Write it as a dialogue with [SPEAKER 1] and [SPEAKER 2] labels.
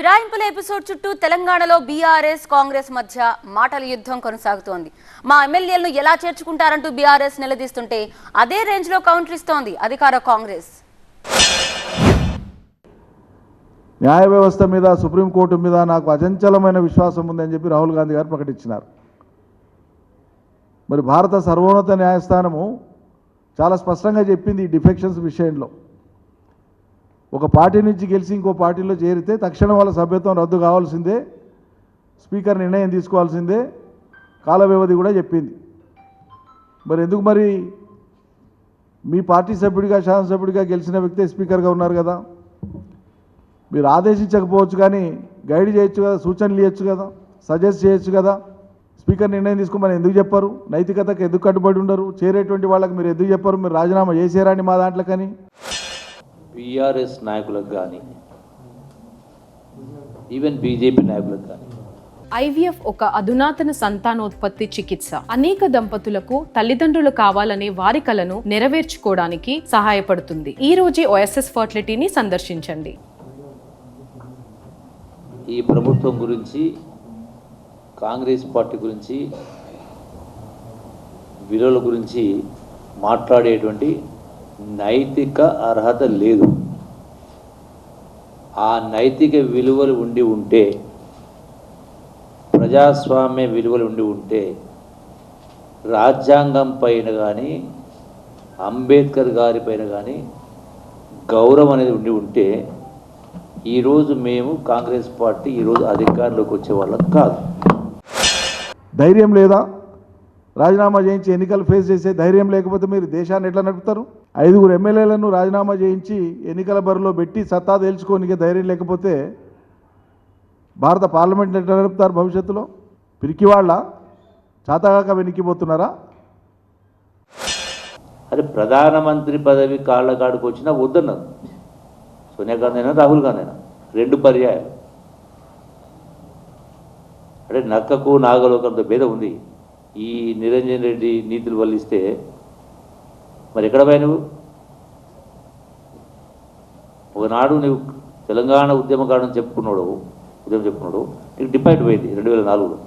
[SPEAKER 1] ఫిరాయింపుల ఎపిసోడ్ చుట్టూ తెలంగాణలో బీఆర్ఎస్ కాంగ్రెస్ మధ్య మాటల యుద్ధం కొనసాగుతోంది. మా ఎమ్మెల్యేలను ఎలా చేర్చుకుంటారంటూ బీఆర్ఎస్ నిలదీస్తుంటే అదే రేంజ్ లో కౌంటర్ ఇస్తోంది అధికార కాంగ్రెస్.
[SPEAKER 2] న్యాయ వ్యవస్థ మీద సుప్రీంకోర్టు మీద నాకు అచంచలమైన విశ్వాసం ఉందని చెప్పి రాహుల్ గాంధీ గారు ప్రకటించినారు. మరి భారత సర్వోన్నత న్యాయస్థానము చాలా స్పష్టంగా చెప్పింది ఈ డిఫెక్షన్స్ విషయంలో. ఒక పార్టీ నుంచి గెలిచి ఇంకో పార్టీలో చేరితే తక్షణం వాళ్ళ సభ్యత్వం రద్దు కావాల్సిందే, స్పీకర్ నిర్ణయం తీసుకోవాల్సిందే, కాల వ్యవధి కూడా చెప్పింది. మరి ఎందుకు మరి మీ పార్టీ సభ్యుడిగా శాసనసభ్యుడిగా గెలిచిన వ్యక్తే స్పీకర్గా ఉన్నారు కదా, మీరు ఆదేశించకపోవచ్చు కానీ గైడ్ చేయొచ్చు కదా, సూచనలు ఇవ్వచ్చు కదా, సజెస్ట్ చేయొచ్చు కదా. స్పీకర్ నిర్ణయం తీసుకోమని ఎందుకు చెప్పారు? నైతికతకు ఎందుకు కట్టుబడి ఉండరు? చేరేటువంటి వాళ్ళకి మీరు ఎందుకు చెప్పారు మీరు రాజీనామా చేసేరాని మా దాంట్లో? కానీ
[SPEAKER 3] బీఆర్ఎస్ నాయకులకు కానీ ఈవెన్ బీజేపీ నాయకులకు కానీ
[SPEAKER 4] ఐవీఎఫ్ ఒక అధునాతన సంతానోత్పత్తి చికిత్స. అనేక దంపతులకు తల్లిదండ్రులు కావాలనే వారి కలను నెరవేర్చుకోవడానికి సహాయపడుతుంది. ఈ రోజే ఓఎస్ఎస్ ఫర్టిలిటీని సందర్శించండి.
[SPEAKER 3] ఈ ప్రభుత్వం గురించి, కాంగ్రెస్ పార్టీ గురించి, విలువల గురించి మాట్లాడేటువంటి నైతిక అర్హత లేదు. ఆ నైతిక విలువలు ఉండి ఉంటే, ప్రజాస్వామ్య విలువలు ఉండి ఉంటే, రాజ్యాంగం పైన కానీ అంబేద్కర్ గారి పైన కానీ గౌరవం అనేది ఉండి ఉంటే ఈరోజు మేము కాంగ్రెస్ పార్టీ ఈరోజు అధికారంలోకి వచ్చే వాళ్ళం కాదు.
[SPEAKER 2] ధైర్యం లేదా? రాజీనామా చేయించి ఎన్నికలు ఫేస్ చేసే ధైర్యం లేకపోతే మీరు దేశాన్ని ఎట్లా నడుపుతారు? 5 ఎమ్మెల్యేలను రాజీనామా చేయించి ఎన్నికల బరిలో పెట్టి సత్తా తేల్చుకోనికే ధైర్యం లేకపోతే భారత పార్లమెంట్ ఎట్లా నడుపుతారు భవిష్యత్తులో? పిరికి వాళ్ళ చాతగాక వెనక్కిపోతున్నారా?
[SPEAKER 3] అదే ప్రధానమంత్రి పదవి కాళ్ళకాడికి వచ్చినా వద్దన్నారు. సోనియా గాంధీ అయినా రాహుల్ గాంధీ అయినా 2 పర్యాయాలు. అంటే నక్కకు నాగలోకంత భేదం ఉంది. ఈ నిరంజన్ రెడ్డి నీతులు వల్లిస్తే మరి ఎక్కడ పోయి నువ్వు? ఒకనాడు నువ్వు తెలంగాణ ఉద్యమకారుని చెప్పుకున్నాడు, నీకు డిపాయింట్ పోయింది 2004లో.